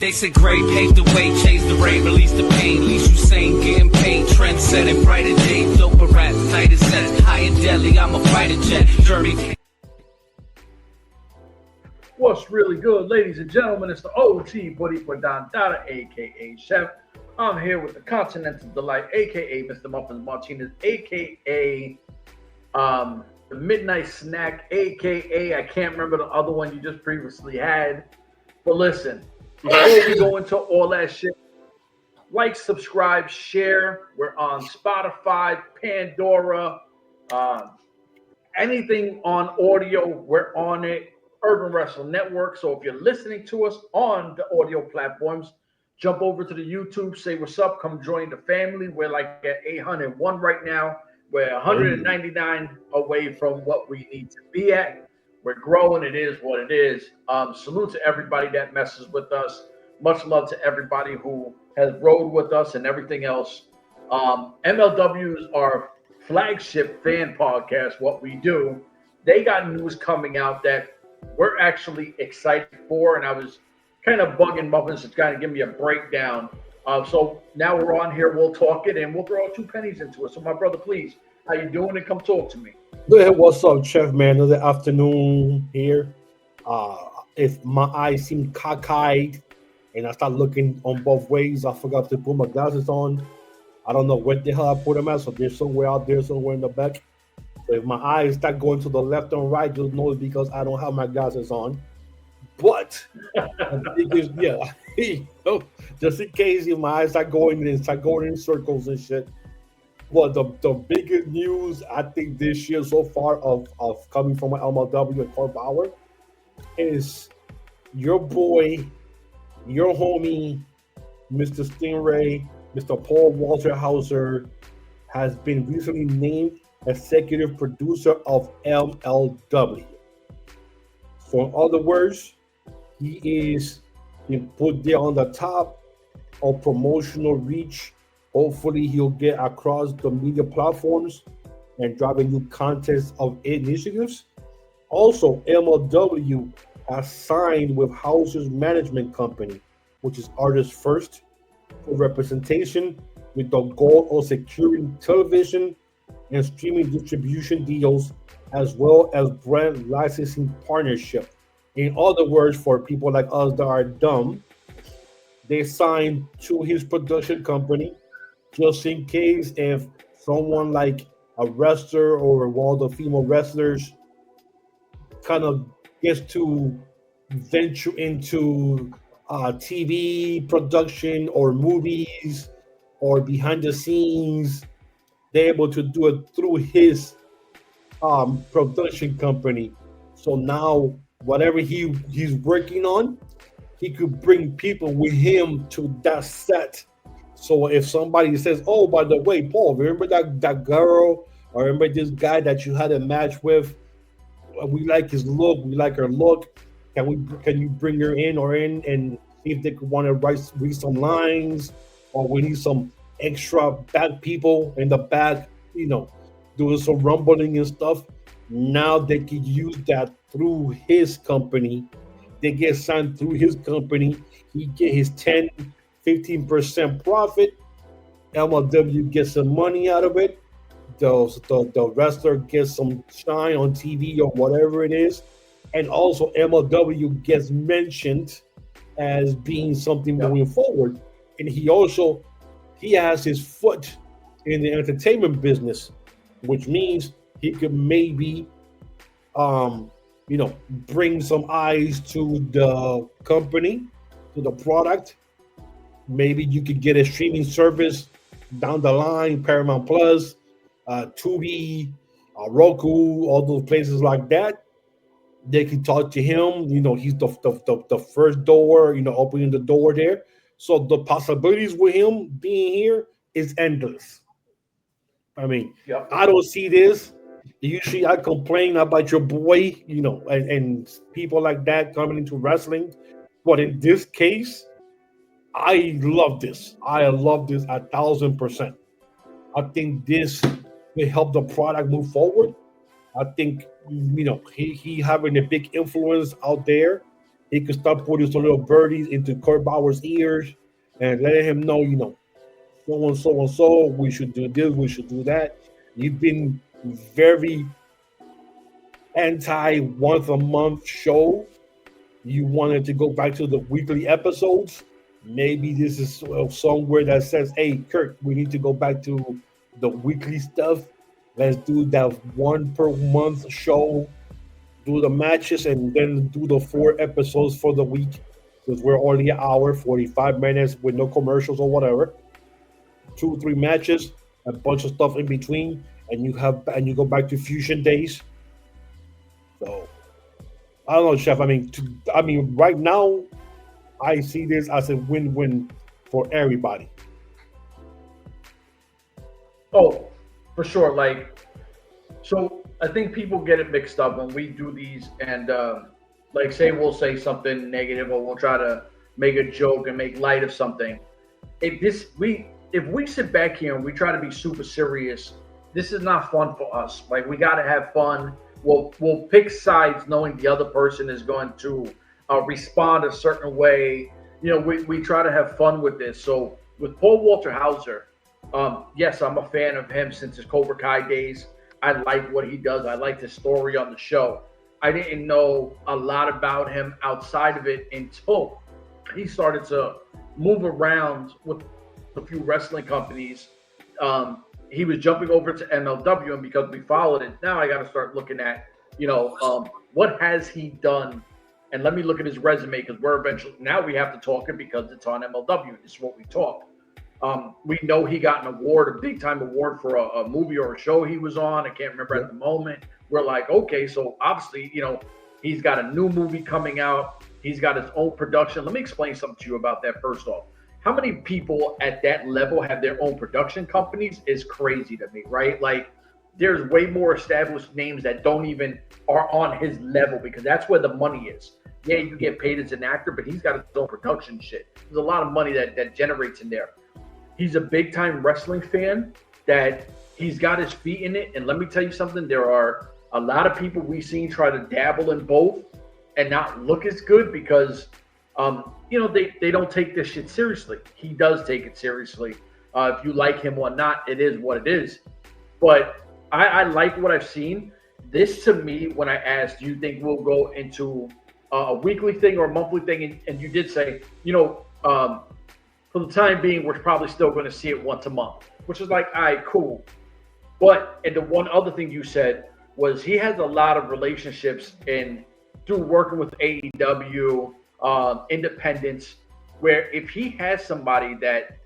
They said gray paved the way, changed the rain, release the pain, least you sane, getting paid, trend setting, brighter day, doper rap, tighter sets, high and deadly, I'm a fighter jet, journey. What's really good, ladies and gentlemen? It's the OG Buddy Dada, aka Chef. I'm here with the Continental Delight, aka Mr. Muffins Martinez, aka the Midnight Snack, aka I can't remember the other one you just previously had. But listen, before we go into all that shit, like, subscribe, share. We're on Spotify, Pandora, anything on audio, we're on it. Urban Wrestling Network. So if you're listening to us on the audio platforms, jump over to the YouTube, say what's up, come join the family. We're like at 801 right now. We're 199 away from what we need to be at. We're growing. It is what it is. Salute to everybody that messes with us. Much love to everybody who has rode with us and everything else. MLW is our flagship fan podcast, what we do. They got news coming out that we're actually excited for, and I was kind of bugging Muffins to kind of give me a breakdown. So now we're on here, we'll talk it, and we'll throw 2 pennies into it. So my brother, please, how you doing? And come talk to me. What's up, Chef, man? Another afternoon here. If my eyes seem cockeyed and I start looking on both ways, I forgot to put my glasses on. I don't know where the hell I put them at, so they're somewhere out there, somewhere in the back. So if my eyes start going to the left and right, just know it's because I don't have my glasses on. But the biggest, just in case if my eyes start going in circles and shit. Well, the biggest news I think this year so far of coming from MLW and Core Power is your boy, your homie, Mr. Stingray, Mr. Paul Walter Hauser, has been recently named executive producer of MLW. So in other words, he is being put there on the top of promotional reach. Hopefully he'll get across the media platforms and drive a new contest of initiatives. Also, MLW has signed with Hauser's management company, which is Artists First, for representation with the goal of securing television and streaming distribution deals, as well as brand licensing partnership. In other words, for people like us that are dumb, they signed to his production company just in case if someone like a wrestler or one of the female wrestlers kind of gets to venture into TV production or movies or behind the scenes, they're able to do it through his production company. So now whatever he's working on, he could bring people with him to that set. So if somebody says, oh, by the way, Paul, remember that girl, or remember this guy that you had a match with? We like his look, we like her look. Can you bring her in and see if they could want to read some lines, or we need some extra back people in the back, doing some rumbling and stuff. Now they could use that through his company. They get signed through his company. He get his 10-15% profit. MLW gets some money out of it. The wrestler gets some shine on TV or whatever it is. And also MLW gets mentioned as being something moving forward. And he has his foot in the entertainment business, which means he could maybe, bring some eyes to the company, to the product. Maybe you could get a streaming service down the line, Paramount Plus, Tubi, Roku, all those places like that. They can talk to him. He's the first door, opening the door there. So the possibilities with him being here is endless. I mean, I don't see this. Usually I complain about your boy, and people like that coming into wrestling. But in this case, I love this. I love this 1,000%. I think this will help the product move forward. I think, he having a big influence out there he could start putting some little birdies into Kurt Bauer's ears and letting him know, so and so, we should do this, we should do that. You've been very anti once a month show. You wanted to go back to the weekly episodes. Maybe this is somewhere that says, hey, Kurt, we need to go back to the weekly stuff. Let's do that 1 per month show, do the matches, and then do the 4 episodes for the week, because we're only an hour, 45 minutes with no commercials or whatever. 2-3 matches, a bunch of stuff in between, and you go back to Fusion days. So I don't know, Chef. I mean, right now, I see this as a win-win for everybody. Oh, for sure. So I think people get it mixed up when we do these, and say we'll say something negative, or we'll try to make a joke and make light of something. If we sit back here and we try to be super serious, this is not fun for us. Like, we got to have fun. We'll pick sides knowing the other person is going to respond a certain way. We try to have fun with this. So with Paul Walter Hauser, yes, I'm a fan of him since his Cobra Kai days. I like what he does. I like his story on the show. I didn't know a lot about him outside of it until he started to move around with a few wrestling companies. He was jumping over to MLW, and because we followed it, now I got to start looking at, what has he done? And let me look at his resume, because now we have to talk it because it's on MLW. This is what we talk. We know he got an award, a big time award for a movie or a show he was on. I can't remember at the moment. We're like, okay, so obviously, he's got a new movie coming out. He's got his own production. Let me explain something to you about that first off. How many people at that level have their own production companies is crazy to me, right? Like, there's way more established names that don't even are on his level, because that's where the money is. Yeah, you get paid as an actor, but he's got his own production shit. There's a lot of money that generates in there. He's a big time wrestling fan, that he's got his feet in it. And let me tell you something, there are a lot of people we've seen try to dabble in both and not look as good because, they don't take this shit seriously. He does take it seriously. If you like him or not, it is what it is. But I like what I've seen. This, to me, when I asked, do you think we'll go into a weekly thing or a monthly thing? And you did say, for the time being, we're probably still going to see it once a month, which is like, all right, cool. And the one other thing you said was he has a lot of relationships through working with AEW, independents, where if he has somebody that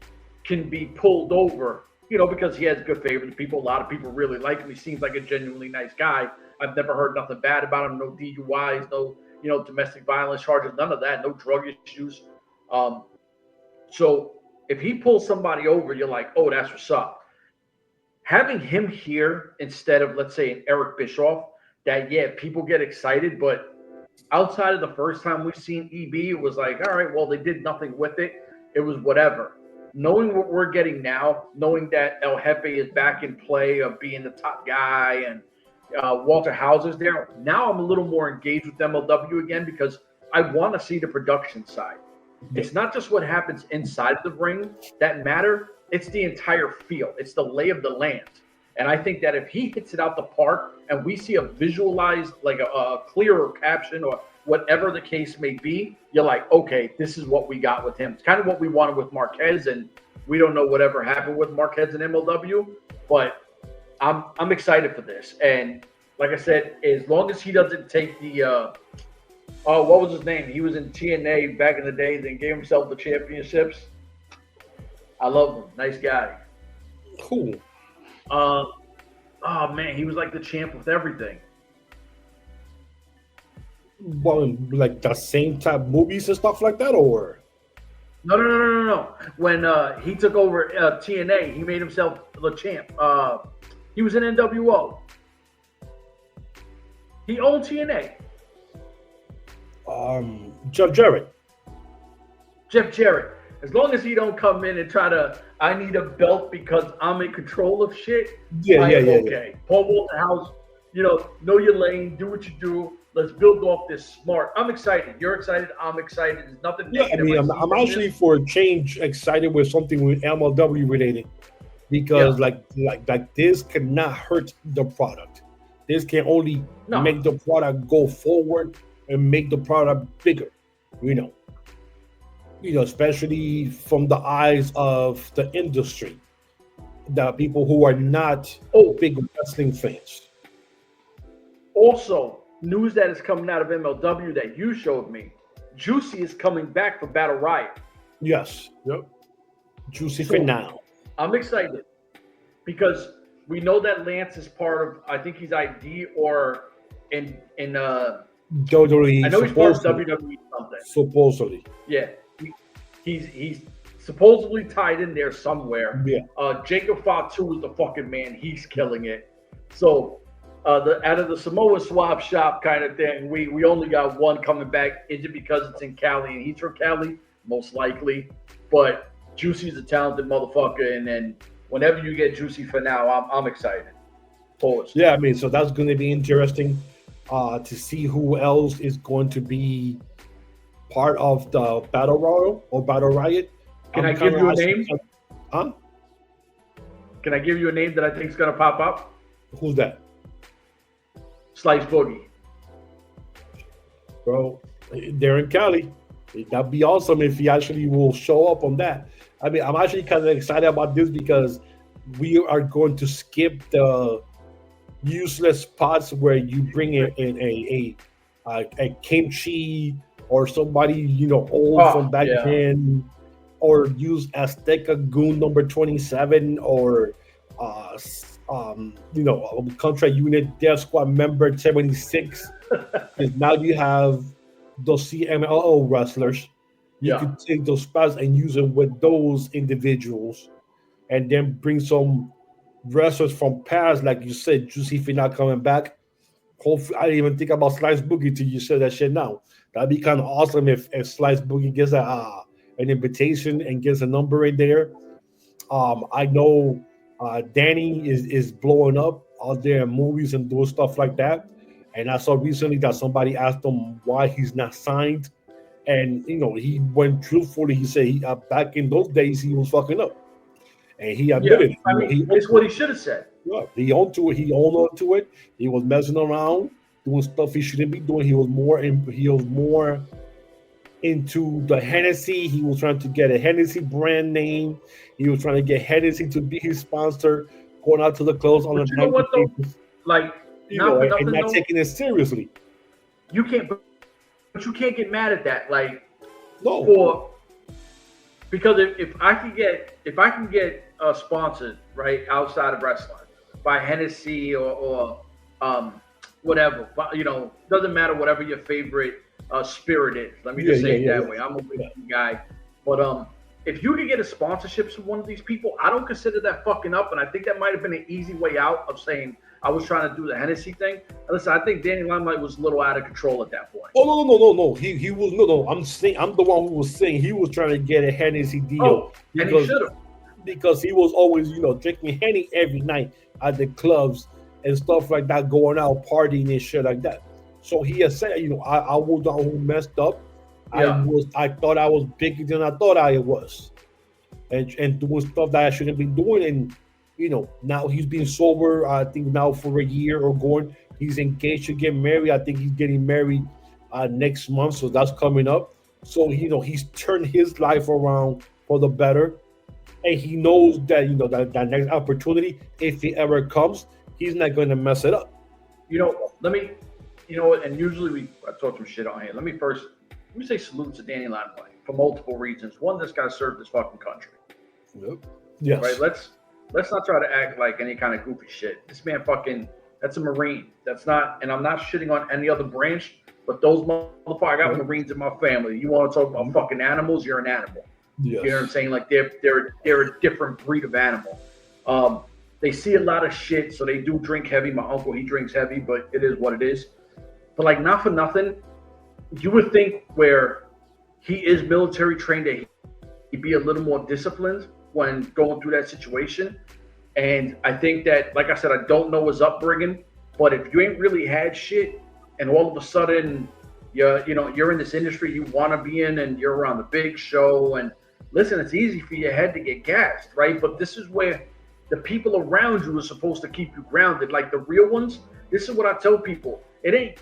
can be pulled over, because he has good favor with people, a lot of people really like him. He seems like a genuinely nice guy. I've never heard nothing bad about him. No DUIs, no, domestic violence charges, none of that, no drug issues. So if he pulls somebody over, you're like, oh, that's what's up. Having him here instead of, let's say, an Eric Bischoff, people get excited, but outside of the first time we've seen EB, it was like, all right, well, they did nothing with it. It was whatever. Knowing what we're getting now, knowing that El Jefe is back in play of being the top guy and Walter Hauser's there, now I'm a little more engaged with MLW again because I want to see the production side. It's not just what happens inside the ring that matter. It's the entire feel. It's the lay of the land. And I think that if he hits it out the park and we see a visualized, like a clearer caption or whatever the case may be, you're like, okay, this is what we got with him. It's kind of what we wanted with Marquez, and we don't know whatever happened with Marquez and MLW, but I'm excited for this. And like I said, as long as he doesn't take the what was his name? He was in TNA back in the day, then gave himself the championships. I love him. Nice guy. Cool. Oh man, he was like the champ with everything. Well, like the same type movies and stuff like that, or? No. When he took over TNA, he made himself the champ. He was in N.W.A. He owned TNA. Jeff Jarrett. As long as he don't come in and try to, I need a belt because I'm in control of shit. Yeah. Okay. Paul Walter House, know your lane, do what you do. let's build off this smart. I'm excited. You're excited. I'm excited. There's nothing Yeah, I negative. mean, see I'm from actually this. for a change excited with something with MLW related because Yeah. like this cannot hurt the product. This can only No. make the product go forward and make the product bigger. You know, especially from the eyes of the industry, the people who are not Oh, big wrestling fans. also, news that is coming out of MLW that you showed me. Juicy is coming back for Battle Riot. Yes. Yep. Juicy So, for now. I'm excited because we know that Lance is part of, I think he's ID or in WWE I know he's part of supposedly. WWE something. Supposedly. Yeah. He's supposedly tied in there somewhere. Yeah. Jacob Fatu is the fucking man. He's killing it. So out of the Samoa swap shop kind of thing, we only got one coming back. Is it because it's in Cali and he's from Cali? Most likely. But Juicy's a talented motherfucker, and then whenever you get Juicy for now, I'm excited. Pause. Yeah, I mean, so that's going to be interesting to see who else is going to be part of the Battle Royal or Battle Riot. Can I give you a name? Huh? Can I give you a name that I think is going to pop up? Who's that? Slice Boogie. Bro, they're in Cali. That'd be awesome if he actually will show up on that. I mean, I'm actually kind of excited about this because we are going to skip the useless spots where you bring in a kimchi or somebody old from back then, or use Azteca Goon number 27 or contract unit Death Squad member 76. Because now you have those CMLL wrestlers. You could take those spots and use them with those individuals, and then bring some wrestlers from past, like you said, Juicy not coming back. Hopefully, I didn't even think about Slice Boogie till you said that shit now. That'd be kind of awesome if Slice Boogie gets an invitation and gets a number in there. I know Danny is blowing up out there in movies and doing stuff like that. And I saw recently that somebody asked him why he's not signed. And, he went truthfully. He said back in those days, he was fucking up. And he admitted it. I mean, it's what he should have said. Yeah, he owned to it. He owned up to it. He was messing around, doing stuff he shouldn't be doing. He was more into the Hennessy. He was trying to get a Hennessy brand name. He was trying to get Hennessy to be his sponsor, going out to the clubs on But the you know what though? Like, and not taking it seriously. You can't, but you can't get mad at that. Like, no, because if I can get sponsored right outside of wrestling by Hennessy or whatever, but doesn't matter whatever your favorite spirit is. Let me just say it that way. I'm a whiskey guy, but if you can get a sponsorship from one of these people, I don't consider that fucking up, and I think that might have been an easy way out of saying I was trying to do the Hennessy thing. Listen, I think Danny Limelight was a little out of control at that point. Oh no. He was no. I'm the one who was saying he was trying to get a Hennessy deal. And he should have. Because he was always, drinking Henny every night at the clubs and stuff like that, going out partying and shit like that. So he had said, I was the one who messed up. Yeah. I thought I was bigger than I thought I was, and doing stuff that I shouldn't be doing. And now he's been sober. I think now for a year or going. He's engaged to get married. I think he's getting married next month, so that's coming up. So he's turned his life around for the better, and he knows that that next opportunity, if it ever comes, he's not going to mess it up. And usually I talk some shit on here. Let me say salute to Danny Limelight for multiple reasons. One, this guy served this fucking country. Yep. Yes. Right. Let's not try to act like any kind of goofy shit. This man that's a Marine. That's not, and I'm not shitting on any other branch, but those motherfuckers, I got Marines in my family. You want to talk about fucking animals? You're an animal. Yes. You know what I'm saying? Like they're a different breed of animal. They see a lot of shit, so they do drink heavy. My uncle, he drinks heavy, but it is what it is. But like, not for nothing, you would think where he is military trained that he'd be a little more disciplined when going through that situation. And I think that, like I said, I don't know his upbringing, but if you ain't really had shit and all of a sudden you're in this industry you want to be in, and you're around the big show, and listen, it's easy for your head to get gassed, right? But this is where the people around you are supposed to keep you grounded, like the real ones. This is what I tell people. It ain't,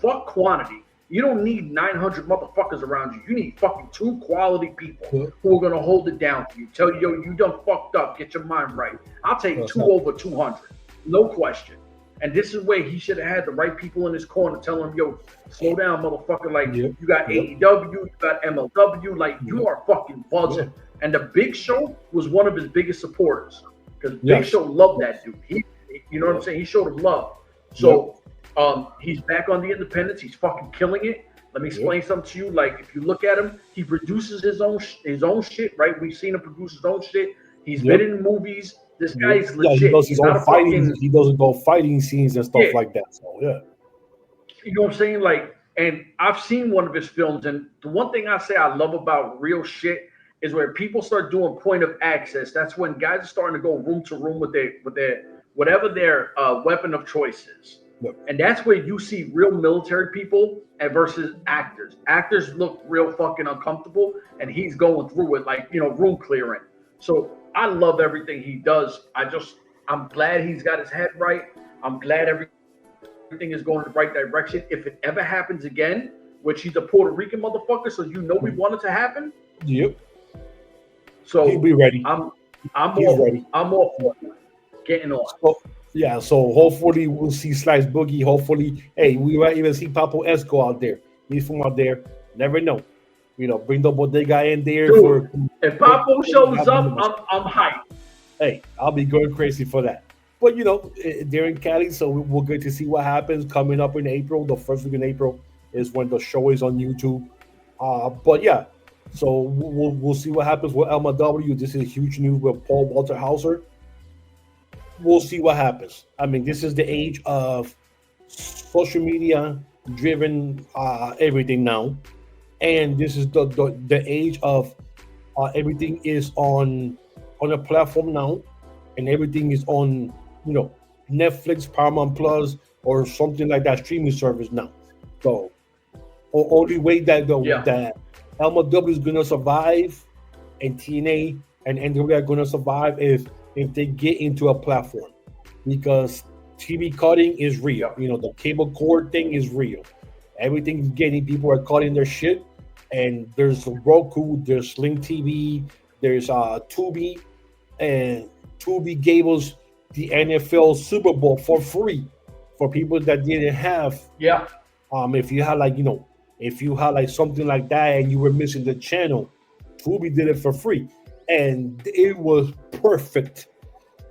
fuck quantity. You don't need 900 motherfuckers around you. You need fucking 2 quality people who are going to hold it down for you. Tell you, you done fucked up. Get your mind right. I'll take 2 over 200. No question. And this is where he should have had the right people in his corner telling him, yo, slow down, motherfucker. Like, you got AEW, you got MLW. Like, you are fucking buzzing. And the Big Show was one of his biggest supporters. Because Big Show loved that dude. You know what I'm saying? He showed him love. So he's back on the independents. He's fucking killing it. Let me explain something to you. Like, if you look at him, he produces his own shit, right? We've seen him produce his own shit. He's been in movies. This guy's legit. He does his own fighting. He doesn't go fighting scenes and stuff like that. So you know what I'm saying? Like, and I've seen one of his films, and the one thing I say I love about real shit is where people start doing point of access. That's when guys are starting to go room to room with their whatever their weapon of choice is. And that's where you see real military people versus actors. Actors look real fucking uncomfortable, and he's going through it like, room clearing. So I love everything he does. I'm glad he's got his head right. I'm glad everything is going in the right direction. If it ever happens again, which he's a Puerto Rican motherfucker, so we want it to happen. Yep. So he'll be ready. I'm all for getting on. So hopefully we'll see Slice Boogie. Hopefully, hey, we might even see Papo Esco out there. He's from out there. Never know. Bring the bodega in there. Dude, if Papo shows up, I'm hyped. Hey, I'll be going crazy for that. But they're in Cali, so we'll get to see what happens coming up in April. The first week in April is when the show is on YouTube. But yeah, so we'll see what happens with LMW. This is huge news with Paul Walter Hauser. We'll see what happens. I mean, this is the age of social media driven everything now, and this is the age of everything is on a platform now, and everything is on Netflix, Paramount Plus, or something like that streaming service now. So, only way that that LMW is gonna survive, and TNA and N.W.A are gonna survive if they get into a platform, because TV cutting is real. The cable cord thing is real. Everything's getting, people are cutting their shit, and there's Roku, there's Sling TV, there's Tubi, and Tubi gave us the NFL Super Bowl for free for people that didn't have. If you had something like that and you were missing the channel, Tubi did it for free, and it was perfect.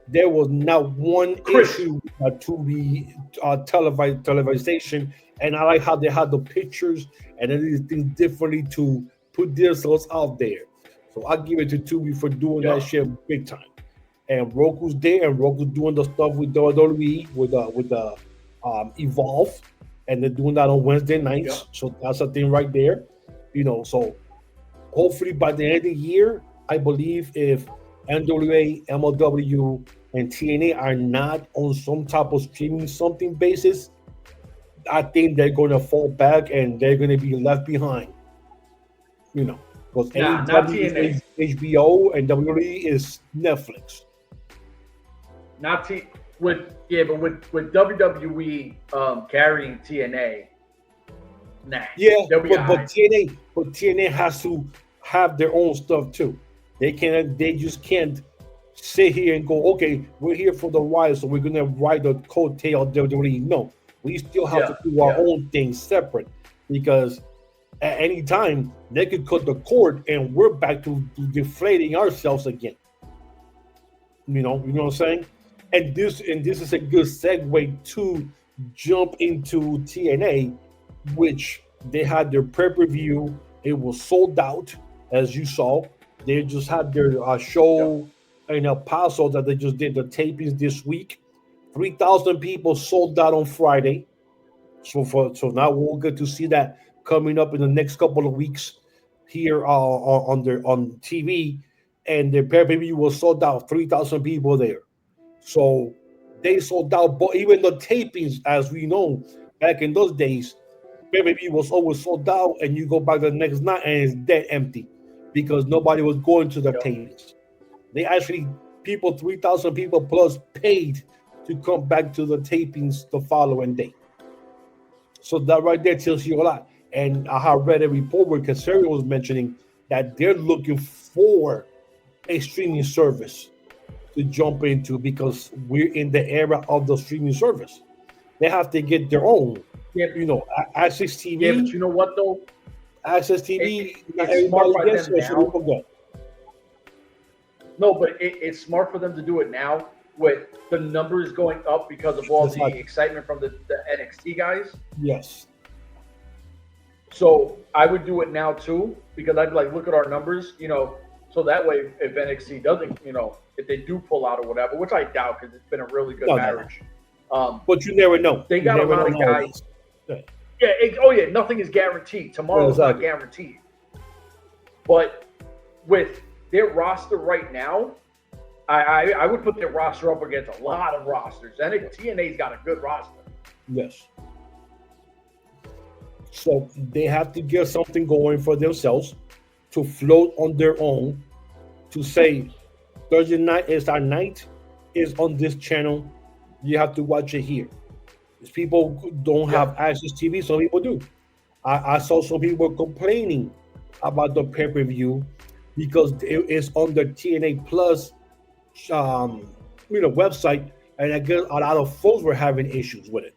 There was not one issue to be televisation, and I like how they had the pictures and everything differently to put themselves out there. So I give it to Tubi for doing that shit big time. And Roku's there, and Roku's doing the stuff with WWE with the Evolve, and they're doing that on Wednesday nights. So that's a thing right there. So hopefully by the end of the year, I believe if N.W.A, MLW, and TNA are not on some type of streaming something basis, I think they're going to fall back and they're going to be left behind. Because AEW is HBO and WWE is Netflix. With WWE carrying TNA. Nah. Yeah, but TNA has to have their own stuff too. They just can't sit here and go, okay, we're here for the ride, so we're gonna ride the coattail of WWE. No, we still have to do our own thing separate, because at any time they could cut the cord and we're back to deflating ourselves again. You know what I'm saying? And this is a good segue to jump into TNA, which they had their pay-per-view. It was sold out, as you saw. They just had their show in El Paso that they just did the tapings this week. 3,000 people sold out on Friday. So now we'll get to see that coming up in the next couple of weeks here on TV. And their pay-per-view was sold out. 3,000 people there. So they sold out, but even the tapings, as we know, Back in those days, pay-per-view was always sold out, and you go back the next night and it's dead empty because nobody was going to the tapings. They actually, 3,000 people plus paid to come back to the tapings the following day. So that right there tells you a lot. And I have read a report where Casario was mentioning that they're looking for a streaming service to jump into because we're in the era of the streaming service. They have to get their own. Yeah, Access TV. Yeah, but you know what though? Access TV. It's smart by them now. No, but it's smart for them to do it now with the numbers going up because of all the excitement from the NXT guys. Yes. So I would do it now too because I'd like look at our numbers, so that way if NXT doesn't, if they do pull out or whatever, which I doubt because it's been a really good marriage. But you never know. They got a lot of guys. Yeah. Nothing is guaranteed. Tomorrow's not guaranteed. But with their roster right now, I would put their roster up against a lot of rosters. And TNA's got a good roster. Yes. So they have to get something going for themselves to float on their own, to say Thursday night is our night, is on this channel. You have to watch it here. People don't have access TV, some people do. I saw some people complaining about the pay-per-view because it is on the TNA Plus website, and I guess a lot of folks were having issues with it.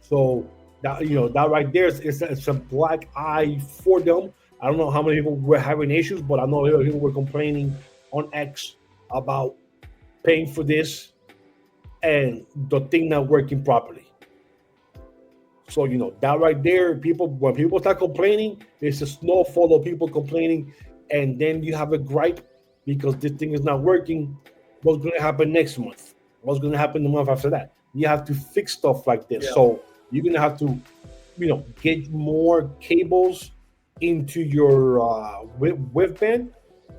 So that that right there it's a black eye for them. I don't know how many people were having issues, but I know people were complaining on X about paying for this and the thing not working properly. So that right there, when people start complaining, there's a snowfall of people complaining, and then you have a gripe because this thing is not working. What's going to happen next month? What's going to happen the month after that? You have to fix stuff like this. Yeah. So you're going to have to, get more cables into your web band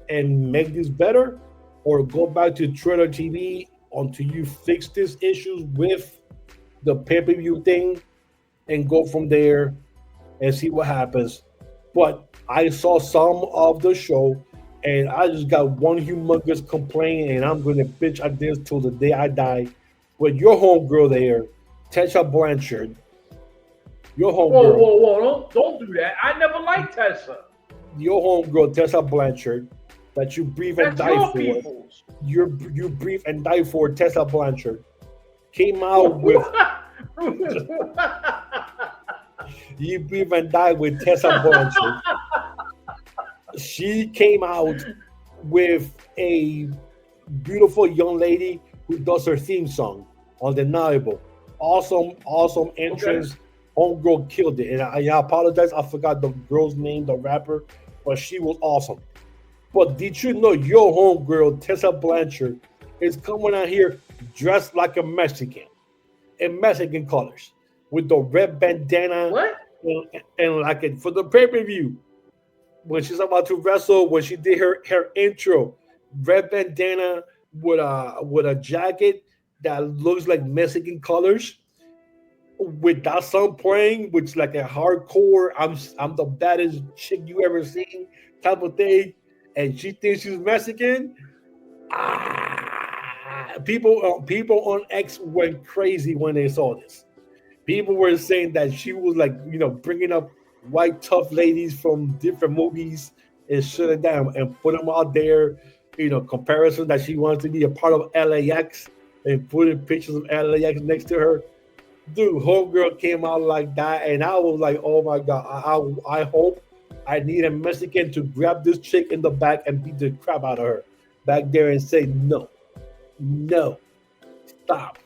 and make this better, or go back to Trailer TV until you fix these issues with the pay-per-view thing and go from there and see what happens. But I saw some of the show and I just got one humongous complaint, and I'm going to bitch at this till the day I die. With your homegirl there, Tessa Blanchard. Your homegirl. Whoa. Don't do that. I never liked Tessa. Your homegirl, Tessa Blanchard, that you breathe and die for. You breathe and die for, Tessa Blanchard, came out with you breathe and die with Tessa Blanchard. She came out with a beautiful young lady who does her theme song. Undeniable. Awesome entrance. Okay. Homegirl killed it. And I apologize, I forgot the girl's name, the rapper, but she was awesome. But did you know your homegirl, Tessa Blanchard, is coming out here dressed like a Mexican in Mexican colors with the red bandana? What? And like it for the pay-per-view. When she's about to wrestle, when she did her intro, red bandana with a jacket that looks like Mexican colors, with that song playing, which is like a hardcore, I'm the baddest chick you ever seen type of thing, and she thinks she's Mexican. People on X went crazy when they saw this. People were saying that she was like, bringing up white tough ladies from different movies and shutting down and put them out there, comparison that she wants to be a part of LAX and putting pictures of LAX next to her. Dude, homegirl came out like that, and I was like, oh my God, I hope I need a Mexican to grab this chick in the back and beat the crap out of her back there and say, no, stop,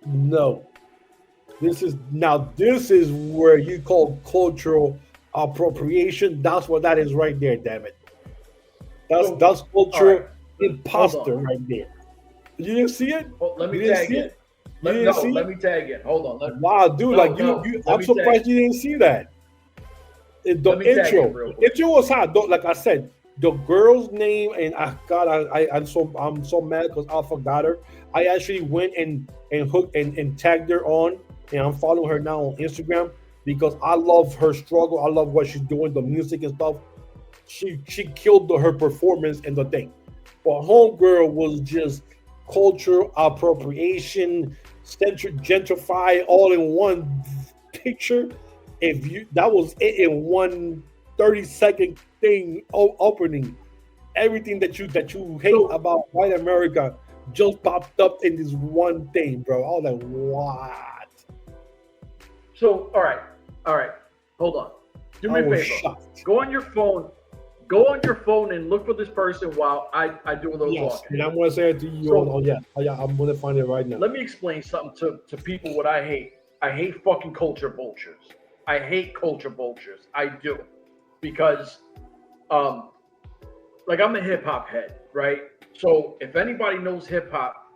no. This is where you call cultural appropriation. That's what that is right there, damn it. That's cultural imposter right there. You didn't see it? Well, let me tag it. Let me tag it. Hold on. Wow, dude, I'm surprised you didn't see that. The intro was hot. Like I said, the girl's name, and I'm so mad because I forgot her. I actually went and hooked and tagged her on and I'm following her now on Instagram because I love her struggle. I love what she's doing, the music and stuff. She killed her performance and the thing. But Homegirl was just culture appropriation, gentrify all in one picture. If you that was it in one 30-second thing opening. Everything that you hate about white America just popped up in this one thing, bro. I was like, what? So, all right, hold on. Do me a favor. Shocked. Go on your phone and look for this person while I do a little talking. And I'm gonna say it to you. I'm gonna find it right now. Let me explain something to people what I hate. I hate fucking culture vultures. I hate culture vultures. I do, because like I'm a hip hop head, right? So if anybody knows hip hop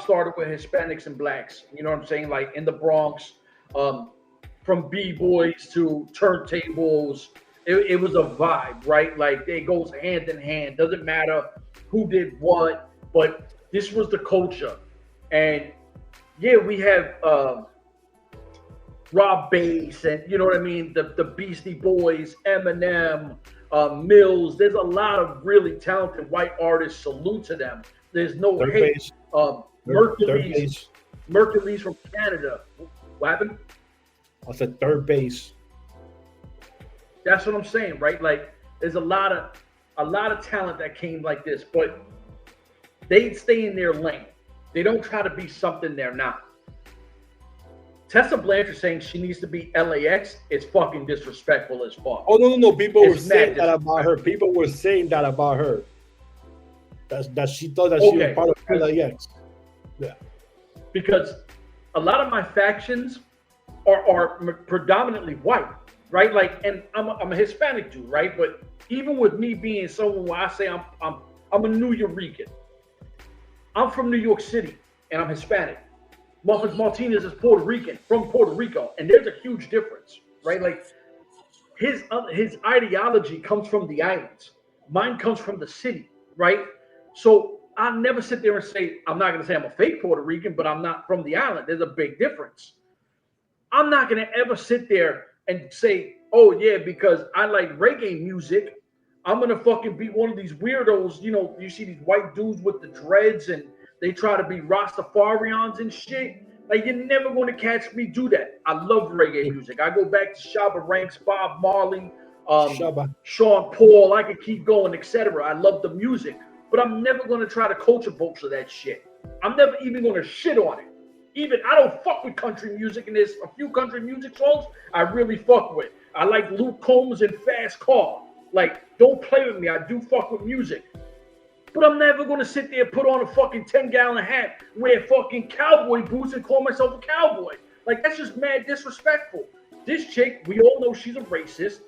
started with Hispanics and blacks. You know what I'm saying? Like in the Bronx, from b-boys to turntables, it was a vibe, right? Like it goes hand in hand. Doesn't matter who did what, but this was the culture. And yeah, we have Rob Bass and you know what I mean, the Beastie Boys, Eminem, Mills. There's a lot of really talented white artists. Salute to them. There's no hate. Mercury's from Canada. What happened? I said third base. That's what I'm saying, right? Like there's a lot of talent that came like this, but they stay in their lane. They don't try to be something they're not. Tessa Blanchard saying she needs to be LAX is fucking disrespectful as fuck. Oh no! People were saying that about her. People were saying that about her. That she thought that she was part of LAX. Yeah. Because a lot of my factions are predominantly white, right? Like, and I'm a Hispanic dude, right? But even with me being someone where I say I'm a New Yorican, I'm from New York City and I'm Hispanic. Martinez is Puerto Rican, from Puerto Rico, and there's a huge difference, right? Like his ideology comes from the islands, mine comes from the city, right? So I'll never sit there and say, I'm not going to say I'm a fake Puerto Rican, but I'm not from the island. There's a big difference. I'm not going to ever sit there and say, oh yeah, because I like reggae music, I'm going to fucking be one of these weirdos. You know, you see these white dudes with the dreads and they try to be Rastafarians and shit. Like, you're never going to catch me do that. I love reggae music. I go back to Shabba Ranks, Bob Marley, Sean Paul. I could keep going, etc. I love the music. But I'm never going to try to culture vulture that shit. I'm never even going to shit on it. Even, I don't fuck with country music, and there's a few country music songs I really fuck with. I like Luke Combs and Fast Car. Like, don't play with me. I do fuck with music. But I'm never going to sit there and put on a fucking 10-gallon hat, wear fucking cowboy boots, and call myself a cowboy. Like, that's just mad disrespectful. This chick, we all know she's a racist.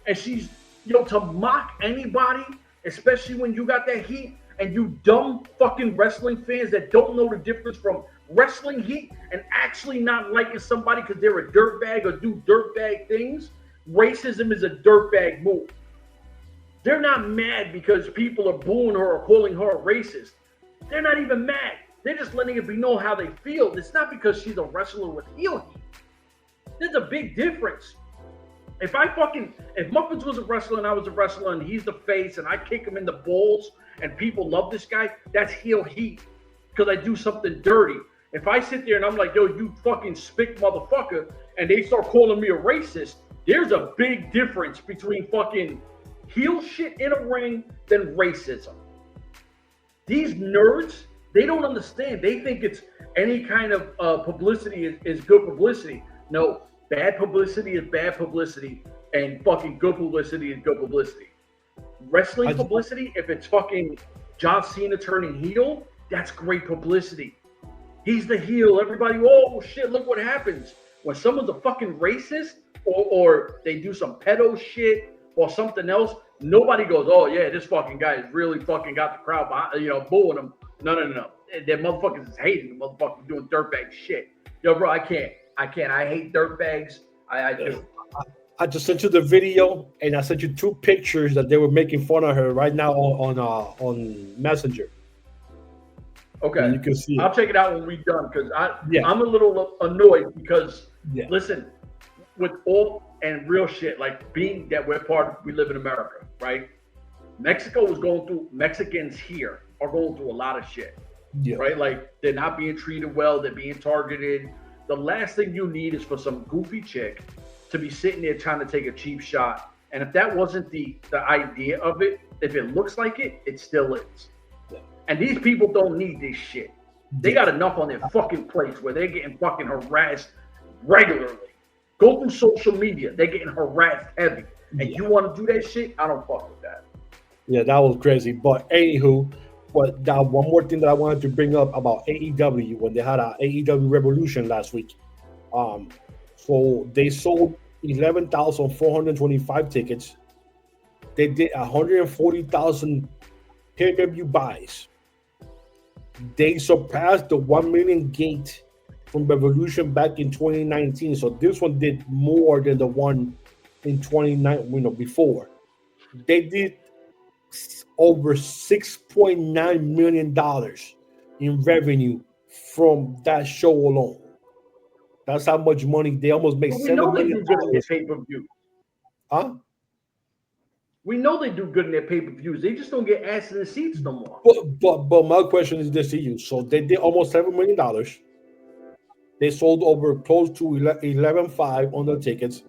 And she's, to mock anybody, especially when you got that heat, and you dumb fucking wrestling fans that don't know the difference from wrestling heat and actually not liking somebody because they're a dirtbag or do dirtbag things. Racism is a dirtbag move. They're not mad because people are booing her or calling her a racist. They're not even mad. They're just letting it be known how they feel. It's not because she's a wrestler with heel heat. There's a big difference. If Muffins was a wrestler and I was a wrestler and he's the face and I kick him in the balls and people love this guy, that's heel heat because I do something dirty. If I sit there and I'm like, yo, you fucking spick motherfucker, and they start calling me a racist, there's a big difference between fucking heel shit in a ring than racism. These nerds, they don't understand. They think it's any kind of publicity is good publicity. No, bad publicity is bad publicity, and fucking good publicity is good publicity. Wrestling publicity, if it's fucking John Cena turning heel, that's great publicity. He's the heel. Everybody, oh shit, look what happens. When someone's a fucking racist or they do some pedo shit or something else, nobody goes, oh yeah, this fucking guy has really fucking got the crowd behind, booing him. No. That motherfuckers is hating the motherfuckers doing dirtbag shit. Yo, bro, I can't. I hate dirtbags. I do. I just sent you the video, and I sent you 2 pictures that they were making fun of her right now on Messenger. Okay, you can see I'll check it out when we're done because Yeah. I'm a little annoyed because Yeah. listen, with all and real shit, like being that we live in America, right? Mexico is going through, Mexicans here are going through a lot of shit, Yeah. right? Like they're not being treated well, they're being targeted. The last thing you need is for some goofy chick to be sitting there trying to take a cheap shot. And if that wasn't the idea of it, if it looks like it, it still is. Yeah. And these people don't need this shit. They got enough on their fucking plates where they're getting fucking harassed regularly. Go through social media, they're getting harassed heavy. And you want to do that shit? I don't fuck with that. Yeah, that was crazy. But anywho, but that one more thing that I wanted to bring up about AEW when they had a AEW Revolution last week. So they sold 11,425 tickets. They did 140,000 pay-per-view buys. They surpassed the 1 million gate from Revolution back in 2019. So this one did more than the one in 2019, before. They did over $6.9 million in revenue from that show alone. That's how much money they almost make. We know they do good in their pay-per-views. Huh? We know they do good in their pay-per-views. They just don't get ass in the seats no more. But my question is this to you. So they did almost $7 million. They sold over close to 11.5 on the tickets.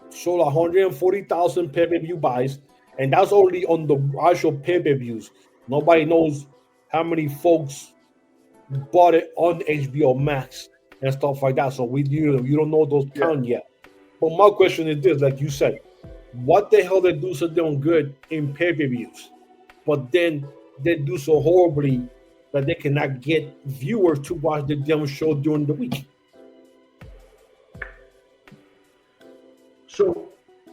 Sold 140,000 pay-per-view buys, and that's only on the actual pay-per-views. Nobody knows how many folks bought it on HBO Max and stuff like that. So you don't know those count yet. But my question is this, like you said, what the hell they do so damn good in pay-per-views, but then they do so horribly that they cannot get viewers to watch the damn show during the week? So,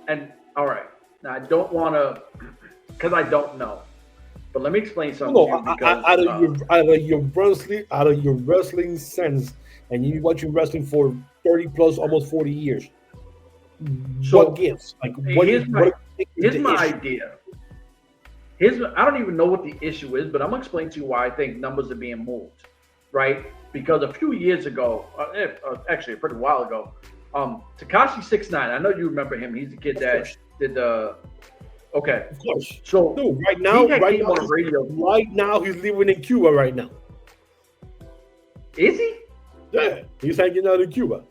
and all right, now I don't want to, because I don't know, but let me explain something. Out of your wrestling sense, and you watching wrestling for 30 plus, almost 40 years. So what gives? Like, here's my idea. I don't even know what the issue is, but I'm gonna explain to you why I think numbers are being moved, right? Because a few years ago, actually a pretty while ago, Tekashi 6ix9ine, I know you remember him. He's the kid that did the. Okay, of course. So dude, right now, he's living in Cuba right now. Is he? Yeah, he's hanging out in Cuba.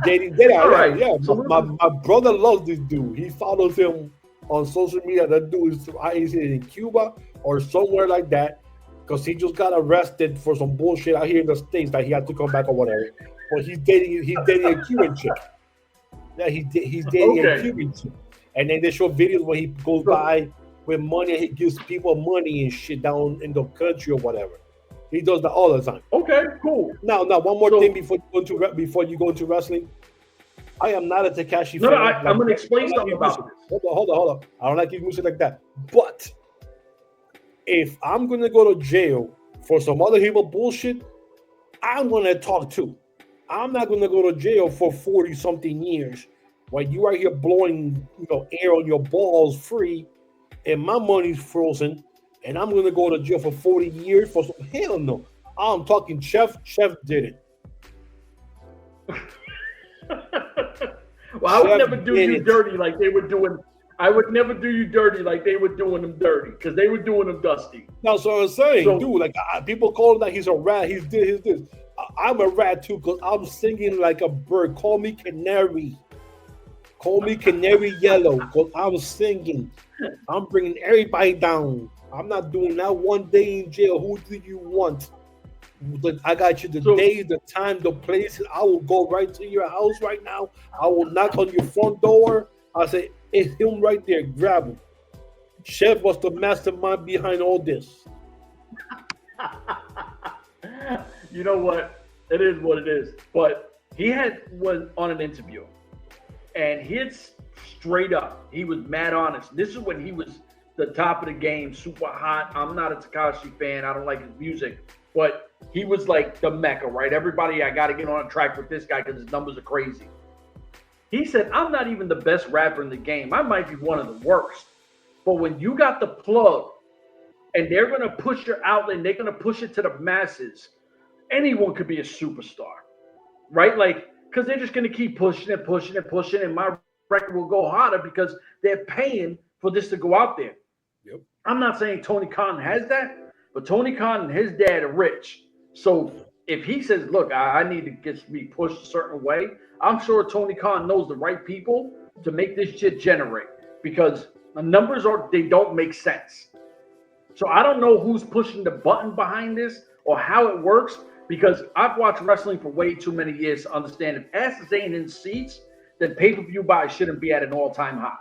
Yeah. So my brother loves this dude. He follows him on social media. That dude is either in Cuba or somewhere like that, because he just got arrested for some bullshit out here in the States that he had to come back or whatever. But he's dating a Cuban chick. Yeah, he's dating a Cuban chick. And then they show videos where he goes by with money and he gives people money and shit down in the country or whatever. He does that all the time. Okay, cool. Now, one more thing before you go into wrestling. I am not a Tekashi fan. No, I'm going to explain something about this. Hold on. I don't like his music like that. But if I'm going to go to jail for some other hip-hop bullshit, I'm going to talk too. I'm not going to go to jail for 40-something years while you are here blowing air on your balls free and my money's frozen, and I'm going to go to jail for 40 years for some. Hell no. I'm talking Chef. Chef did it. Well, I would never do you dirty like they were doing. I would never do you dirty like they were doing them dirty, because they were doing them dusty. That's what I'm saying, dude. Like people call him that he's a rat. He's this. I'm a rat too, because I'm singing like a bird. Call me canary. Call me canary yellow, because I'm singing. I'm bringing everybody down. I'm not doing that one day in jail. Who do you want? I got you the day, the time, the place. I will go right to your house right now. I will knock on your front door. I'll say, it's him right there. Grab him. Chef was the mastermind behind all this. You know what? It is what it is. But he was on an interview, and his straight up, he was mad honest. This is when he was the top of the game, super hot. I'm not a Tekashi fan. I don't like his music. But he was like the Mecca, right? Everybody, I got to get on a track with this guy because his numbers are crazy. He said, I'm not even the best rapper in the game. I might be one of the worst. But when you got the plug and they're going to push your outlet and they're going to push it to the masses, anyone could be a superstar, right? Like, because they're just going to keep pushing and pushing and pushing, and my record will go harder because they're paying for this to go out there. Yep. I'm not saying Tony Khan has that, but Tony Khan and his dad are rich. So if he says, look, I need to get me pushed a certain way, I'm sure Tony Khan knows the right people to make this shit generate, because the numbers they don't make sense. So I don't know who's pushing the button behind this or how it works, because I've watched wrestling for way too many years to understand if asses ain't in seats, then pay-per-view buys shouldn't be at an all-time high.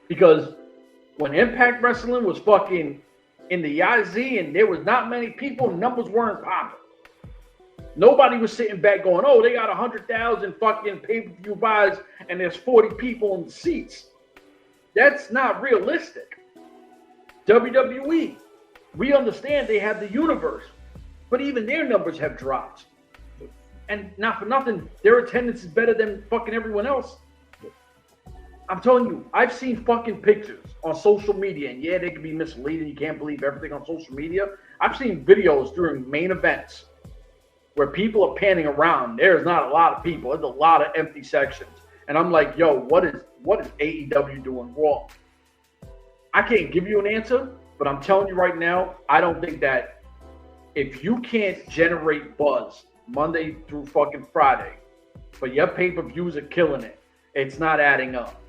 Because when Impact Wrestling was fucking in the IZ and there was not many people, numbers weren't popping. Nobody was sitting back going, oh, they got 100,000 fucking pay-per-view buys and there's 40 people in the seats. That's not realistic. WWE, we understand they have the universe, but even their numbers have dropped. And not for nothing, their attendance is better than fucking everyone else. I'm telling you, I've seen fucking pictures on social media, and yeah, they can be misleading. You can't believe everything on social media. I've seen videos during main events where people are panning around. There's not a lot of people. There's a lot of empty sections. And I'm like, yo, what is AEW doing wrong? I can't give you an answer, but I'm telling you right now, I don't think that if you can't generate buzz Monday through fucking Friday, but your pay-per-views are killing it, it's not adding up.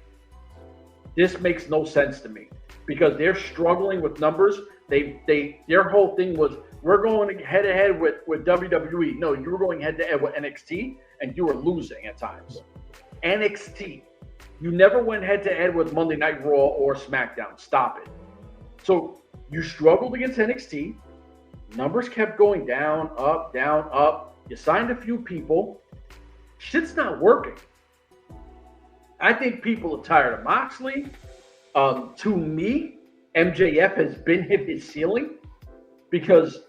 This makes no sense to me because they're struggling with numbers. Their whole thing was, we're going head to head with WWE. No, you were going head to head with NXT and you were losing at times. NXT. You never went head to head with Monday Night Raw or SmackDown. Stop it. So you struggled against NXT. Numbers kept going down, up, down, up. You signed a few people. Shit's not working. I think people are tired of Moxley. To me, MJF has been hit his ceiling because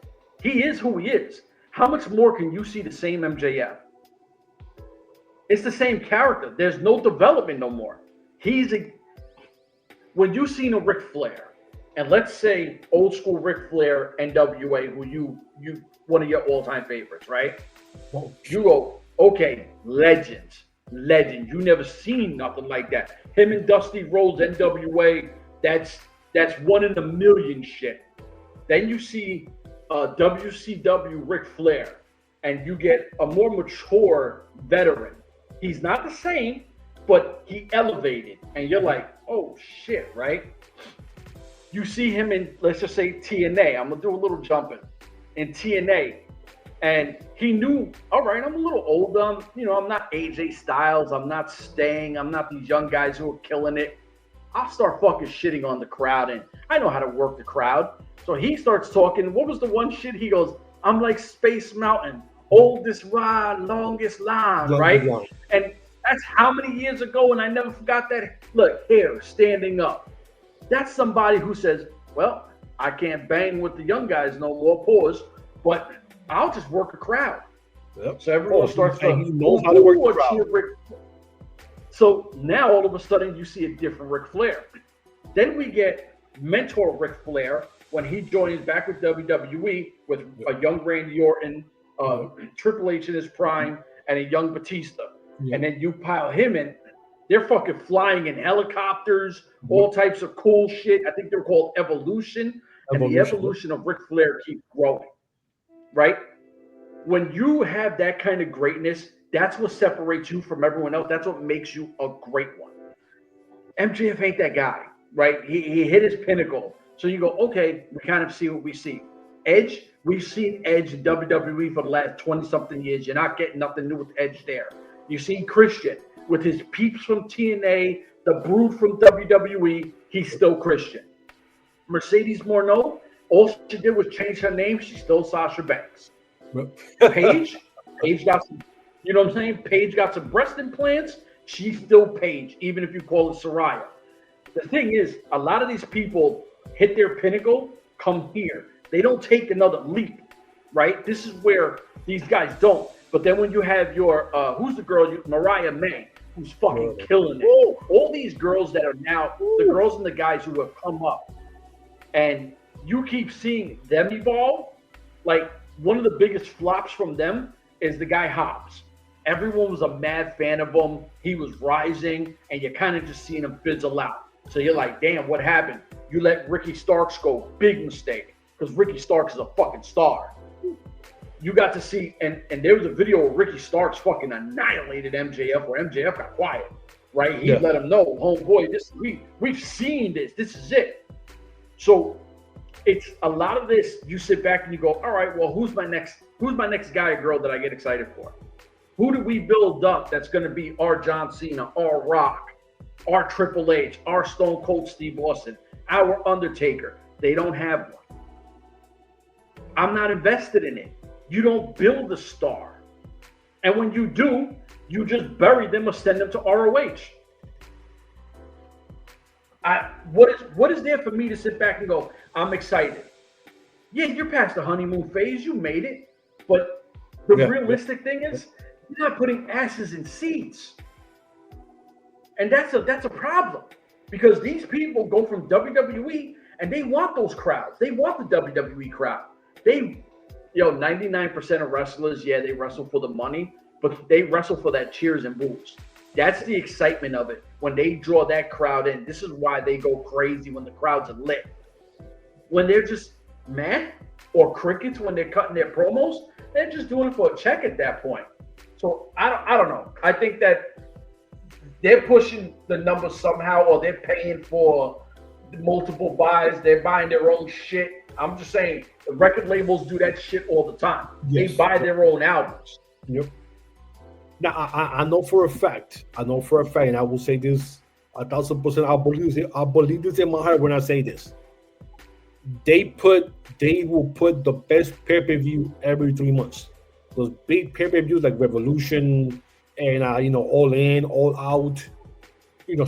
he is who he is. How much more can you see the same MJF? It's the same character. There's no development no more. When you seen a Ric Flair, and let's say old school Ric Flair, N.W.A, who you one of your all-time favorites, right? You go, okay, legend. You never seen nothing like that. Him and Dusty Rhodes, N.W.A, that's one in a million shit. Then you see WCW Ric Flair, and you get a more mature veteran. He's not the same, but he elevated, and you're like, oh shit, right? You see him in, let's just say TNA. I'm gonna do a little jumping in TNA. And he knew, all right, I'm a little old. I'm not AJ Styles. I'm not Sting. I'm not these young guys who are killing it. I'll start fucking shitting on the crowd, and I know how to work the crowd. So he starts talking. What was the one shit? He goes, I'm like Space Mountain, oldest ride, longest line, right? And that's how many years ago, and I never forgot that. Look, hair standing up. That's somebody who says, well, I can't bang with the young guys no more, pause, but I'll just work a crowd. Yep. So everyone starts to know how to work the crowd. So now all of a sudden you see a different Ric Flair. Then we get mentor Ric Flair when he joins back with WWE with a young Randy Orton, Triple H in his prime, and a young Batista. Yeah. And then you pile him in. They're fucking flying in helicopters, all types of cool shit. I think they're called Evolution. And the evolution of Ric Flair keeps growing. Right? When you have that kind of greatness, that's what separates you from everyone else. That's what makes you a great one. MJF ain't that guy, right? He hit his pinnacle. So you go, okay, we kind of see what we see. Edge, we've seen Edge in WWE for the last 20-something years. You're not getting nothing new with Edge there. You see Christian with his peeps from TNA, the Brood from WWE, he's still Christian. Mercedes Morneau, all she did was change her name. She's still Sasha Banks. Paige got some, you know what I'm saying? Paige got some breast implants. She's still Paige, even if you call it Saraya. The thing is, a lot of these people hit their pinnacle, come here. They don't take another leap, right? This is where these guys don't. But then when you have your, who's the girl, Mariah May, who's fucking killing it. All these girls that are now, the girls and the guys who have come up, and you keep seeing them evolve. Like, one of the biggest flops from them is the guy Hobbs. Everyone was a mad fan of him. He was rising, and you're kind of just seeing him fizzle out. So you're like, damn, what happened? You let Ricky Starks go. Big mistake, because Ricky Starks is a fucking star. You got to see, and there was a video where Ricky Starks fucking annihilated MJF, where MJF got quiet, right? He let him know, homeboy, we've seen this. This is it. So it's a lot of this. You sit back and you go, all right, well, who's my next guy or girl that I get excited for? Who do we build up that's going to be our John Cena, our Rock, our Triple H, our Stone Cold Steve Austin, our Undertaker? They don't have one. I'm not invested in it. You don't build a star. And when you do, you just bury them or send them to ROH. What is there for me to sit back and go, I'm excited? Yeah, you're past the honeymoon phase. You made it. But the realistic thing is, you're not putting asses in seats. And that's a problem. Because these people go from WWE and they want those crowds. They want the WWE crowd. 99% of wrestlers, they wrestle for the money, but they wrestle for that cheers and boos. That's the excitement of it. When they draw that crowd in, this is why they go crazy when the crowds are lit. When they're just meh or crickets when they're cutting their promos, they're just doing it for a check at that point. So I don't know. I think that they're pushing the numbers somehow, or they're paying for multiple buys. They're buying their own shit. I'm just saying, the record labels do that shit all the time. Yes. They buy their own albums. Yep. Now, I know for a fact, and I will say this 1,000%, I believe this in my heart when I say this. They will put the best pay-per-view every 3 months. Those big pay-per-views like Revolution and All In, All Out,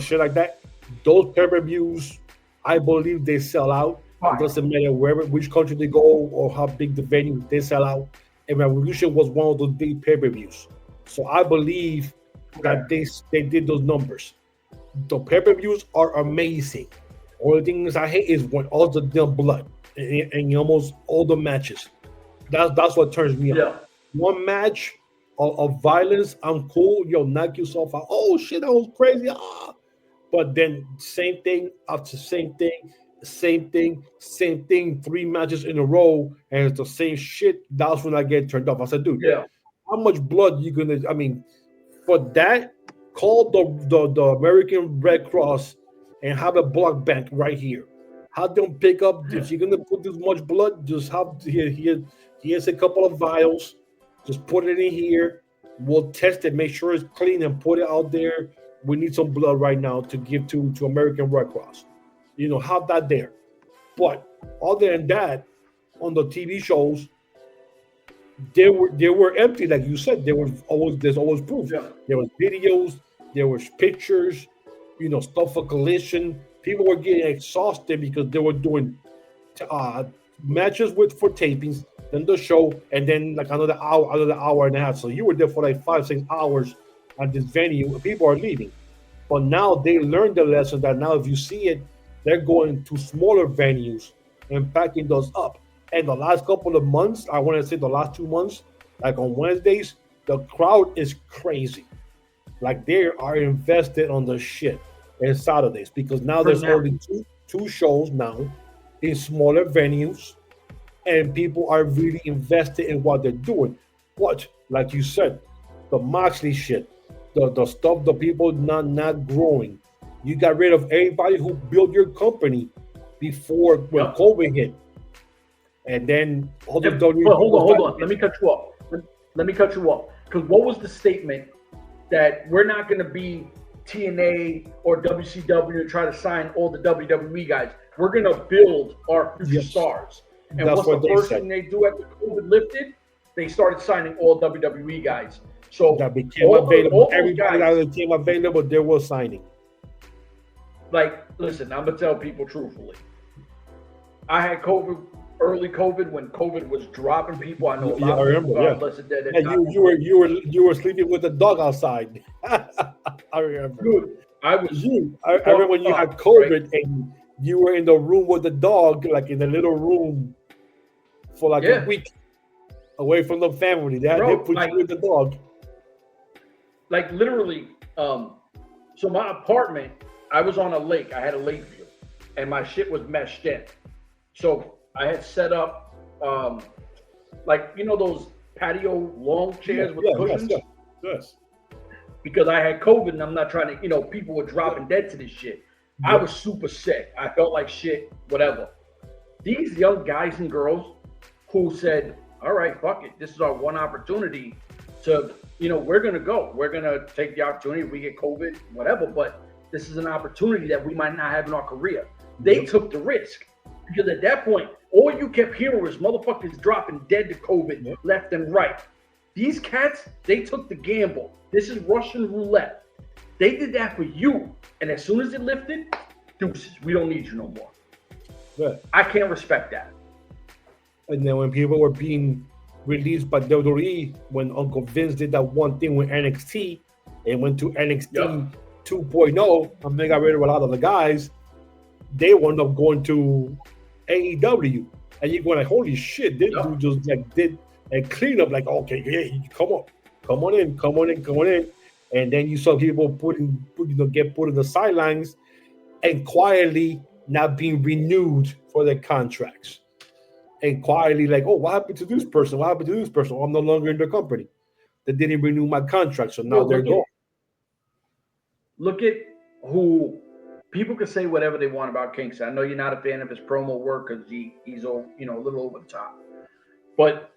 shit like that. Those pay-per-views, I believe they sell out. It doesn't matter which country they go or how big the venue, they sell out. And Revolution was one of those big pay-per-views. So I believe that they did those numbers. The pay-per-views are amazing. Only things I hate is when all the damn blood and almost all the matches. That's what turns me on. One match of violence, I'm cool. Knock yourself out. Oh shit, that was crazy. But then same thing after same thing, 3 matches in a row, and it's the same shit. That's when I get turned off. I said, dude, how much blood you gonna? I mean, for that, call the American Red Cross and have a blood bank right here. Have them pick up. If you're gonna put this much blood, just have here's a couple of vials. Just put it in here. We'll test it, make sure it's clean, and put it out there. We need some blood right now to give to American Red Cross. Have that there. But other than that, on the TV shows, they were empty, like you said. There's always proof. There was videos, there was pictures, stuff for collision. People were getting exhausted because they were doing matches for tapings, then the show, and then like another hour and a half. So you were there for like 5-6 hours at this venue. People are leaving. But now they learned the lesson that now if you see it, they're going to smaller venues and backing those up. And the last couple of months, I want to say the last 2 months, like on Wednesdays, the crowd is crazy. Like they are invested on the shit. And Saturdays, because now there's only two shows now in smaller venues, and people are really invested in what they're doing. But like you said, the Moxley shit, the stuff, the people not growing. You got rid of everybody who built your company before when COVID hit. And then all the hold on. Let me cut you off. Because what was the statement that we're not going to be TNA or WCW and try to sign all the WWE guys? We're going to build our future stars. And what's the first thing they do after COVID lifted? They started signing all WWE guys. So that became available. Everybody that became available, they were signing. Like, listen, I'm gonna tell people truthfully. I had COVID, early COVID, when COVID was dropping people. I know a lot of people. You were sleeping with the dog outside. I remember. Dude, I remember when you had COVID, right? you were in the room with the dog, like in the little room for like a week, away from the family. They put you with the dog. Like literally, so my apartment, I was on a lake. I had a lake view, and my shit was meshed in. So I had set up, like, you know, those patio long chairs with cushions? Yes. Because I had COVID and I'm not trying to, you know, people were dropping dead to this shit. Yeah. I was super sick. I felt like shit, whatever. These young guys and girls who said, all right, fuck it. This is our one opportunity to, you know, we're going to go. We're going to take the opportunity if we get COVID, whatever. But this is an opportunity that we might not have in our career. They took the risk. Because at that point, all you kept hearing was motherfuckers dropping dead to COVID left and right. These cats, they took the gamble. This is Russian roulette. They did that for you. And as soon as it lifted, deuces, we don't need you no more. Yeah. I can't respect that. And then when people were being released by WWE, when Uncle Vince did that one thing with NXT and went to NXT 2.0, and they got rid of a lot of the guys, they wound up going to AEW. And you're going like, holy shit, this dude just like did a cleanup, like, okay, yeah, come on in. And then you saw people get put in the sidelines and quietly not being renewed for their contracts. And quietly like, oh, what happened to this person? What happened to this person? I'm no longer in the company. They didn't renew my contract, so now they're gone. Look at who people can say whatever they want about Kingston. I know you're not a fan of his promo work because he's a little over the top. But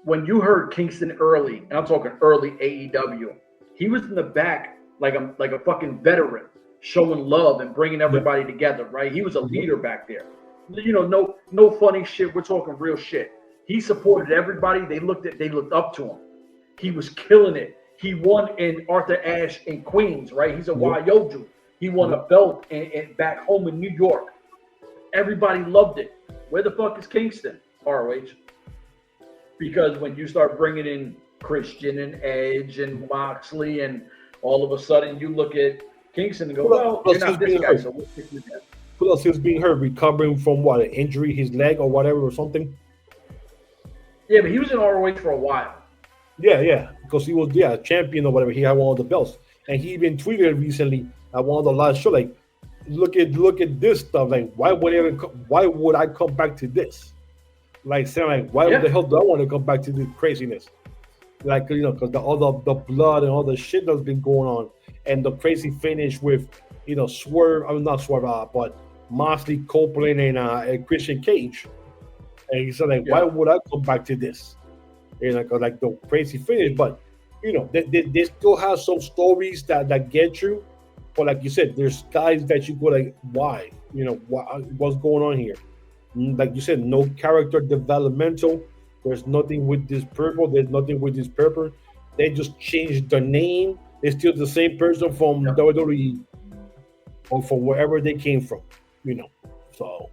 when you heard Kingston early, and I'm talking early AEW, he was in the back like a fucking veteran, showing love and bringing everybody together, right? He was a leader back there. You know, no funny shit. We're talking real shit. He supported everybody. They looked up to him. He was killing it. He won in Arthur Ashe in Queens, right? He's a Wyoju. He won a belt in back home in New York. Everybody loved it. Where the fuck is Kingston? ROH. Because when you start bringing in Christian and Edge and Moxley, and all of a sudden you look at Kingston and go, well, you're not this guy, so we'll stick with that. Plus, he was being hurt, recovering from what, an injury, his leg or whatever or something. Yeah, but he was in ROH for a while. Yeah, because he was champion or whatever. He had one of the belts, and he even tweeted recently at one of the last show, like, look at this stuff. Like, why would I come back to this? Like, saying like, why the hell do I want to come back to this craziness? Like, you know, because all the blood and all the shit that's been going on, and the crazy finish with, you know, but Moxley, Copeland, and Christian Cage. And he said, like, why would I come back to this? You know, cause like the crazy finish, but you know, they still have some stories that get you. But like you said, there's guys that you go like, why? You know, what's going on here? Like you said, no character developmental. There's nothing with this purple. There's nothing with this purple. They just changed the name. They're still the same person from WWE or from wherever they came from, you know. So,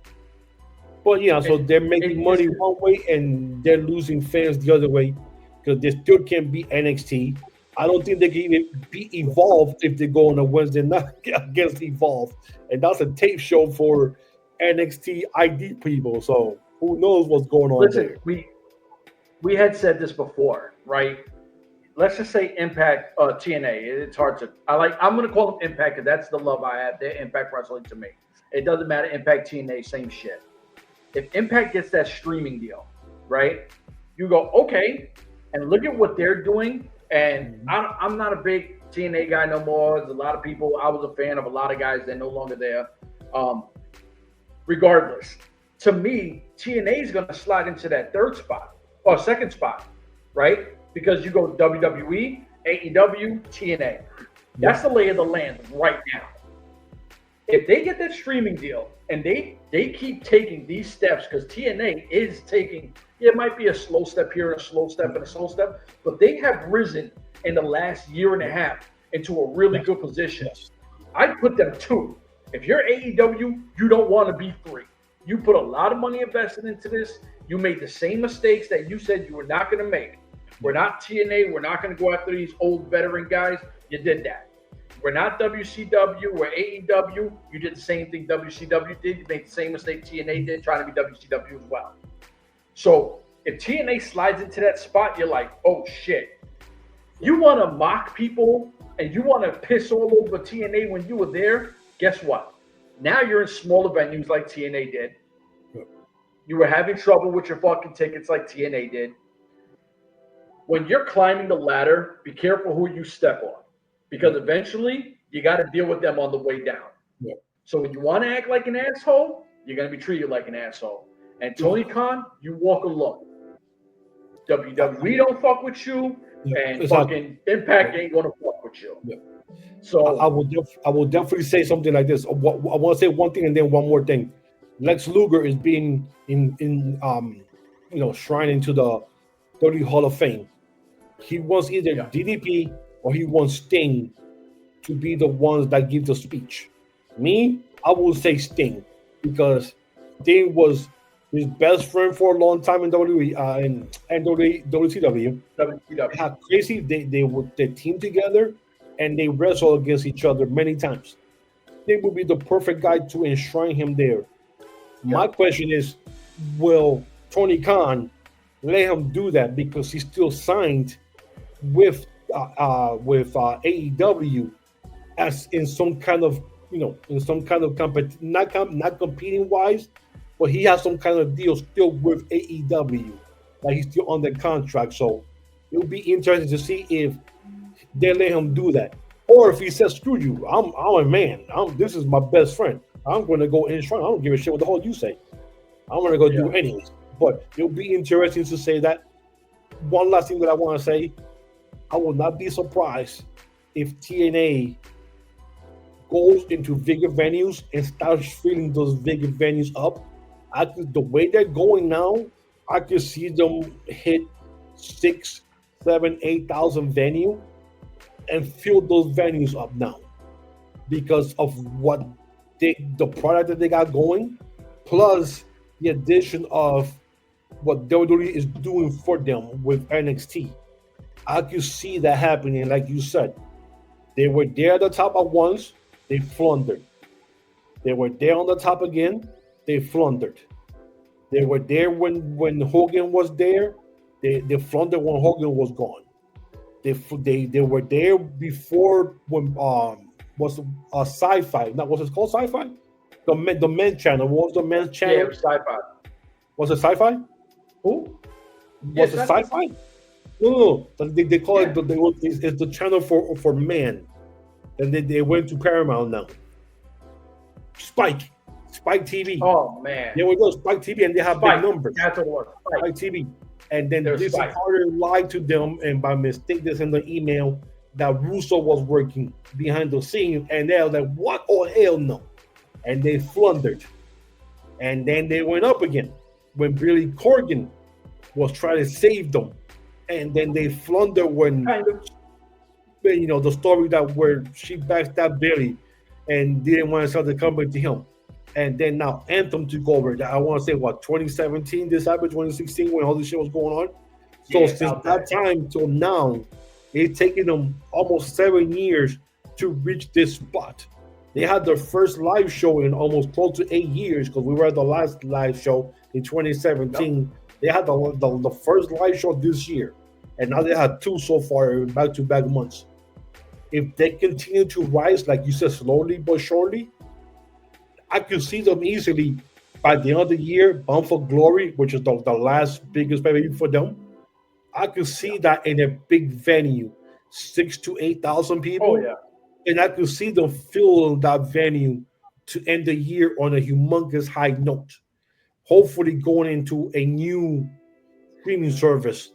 but yeah, so they're making money one way and they're losing fans the other way because they still can't beat NXT. I don't think they can even be Evolved if they go on a Wednesday night against Evolve, and that's a tape show for NXT ID people. So who knows what's going on there? We had said this before, right? Let's just say Impact, TNA. It's hard to. I'm going to call them Impact because that's the love I have. They're Impact Wrestling to me. It doesn't matter. Impact, TNA, same shit. If Impact gets that streaming deal, right? You go, okay, and look at what they're doing. And I'm not a big TNA guy no more. There's a lot of people. I was a fan of a lot of guys that are no longer there. Regardless, to me, TNA is going to slide into that third spot or second spot, right? Because you go WWE, AEW, TNA. That's the lay of the land right now. If they get that streaming deal and they keep taking these steps, because TNA is taking, it might be a slow step here and a slow step and a slow step, but they have risen in the last year and a half into a really good position. I'd put them 2. If you're AEW, you don't want to be 3. You put a lot of money invested into this. You made the same mistakes that you said you were not going to make. We're not TNA. We're not going to go after these old veteran guys. You did that. We're not WCW, we're AEW. You did the same thing WCW did. You made the same mistake TNA did, trying to be WCW as well. So if TNA slides into that spot, you're like, oh shit. You want to mock people and you want to piss all over TNA when you were there, guess what? Now you're in smaller venues like TNA did. You were having trouble with your fucking tickets like TNA did. When you're climbing the ladder, be careful who you step on. Because eventually, you got to deal with them on the way down. Yeah. So when you want to act like an asshole, you're going to be treated like an asshole. And Tony Khan, you walk alone. WWE don't fuck with you, and fucking Impact ain't going to fuck with you. Yeah. So I will definitely say something like this. I want to say one thing and then one more thing. Lex Luger is being shrined into the WWE Hall of Fame. He wants either DDP or he wants Sting to be the ones that give the speech. Me, I will say Sting because Sting was his best friend for a long time in WWE and WCW. How crazy they would team together and they wrestle against each other many times. Sting would be the perfect guy to enshrine him there. My question is, will Tony Khan let him do that because he's still signed with AEW as in some kind of not competing wise, but he has some kind of deal still with AEW, like he's still on the contract. So it'll be interesting to see if they let him do that, or if he says, "Screw you, I'm a man. This is my best friend. I'm going to go in front. I don't give a shit what the hell you say. I'm going to go do it anyways." But it'll be interesting to say that. One last thing that I want to say, I will not be surprised if TNA goes into bigger venues and starts filling those bigger venues up. The way they're going now, I could see them hit 6, 7, 8,000 venue and fill those venues up now because of what the product that they got going, plus the addition of what WWE is doing for them with NXT. I could see that happening, like you said. They were there at the top at once, they floundered. They were there on the top again, they floundered. They were there when Hogan was there, they floundered when Hogan was gone. They were there before when was Sci-Fi. Now, was it called Sci-Fi? The men's channel. What was the men's channel? Yeah, Sci-Fi. Was it Sci-Fi? Who? Was it Sci-Fi? No. They call it. It's the channel for men, and they went to Paramount now. Spike TV. Oh man. There we go, Spike TV, and they have big numbers. That's what it was. Spike TV, and then this Carter lied to them, and by mistake, this in the email that Russo was working behind the scenes, and they're like, "What? Oh hell no!" And they floundered, and then they went up again when Billy Corgan was trying to save them, and then they floundered when the story that where she backstabbed Billy and didn't want to sell the company to him, and then now Anthem took over. I want to say 2017, this happened 2016 when all this shit was going on. So since that time till now, it's taken them almost 7 years to reach this spot. They had their first live show in almost close to 8 years because we were at the last live show in 2017. Yep. They had the first live show this year, and now they had 2 so far in back-to-back months. If they continue to rise, like you said, slowly but surely, I could see them easily by the end of the year, Bound for Glory, which is the last biggest pay-per-view for them. I could see that in a big venue, 6,000 to 8,000 people. Oh, yeah. And I could see them fill that venue to end the year on a humongous high note. Hopefully going into a new streaming service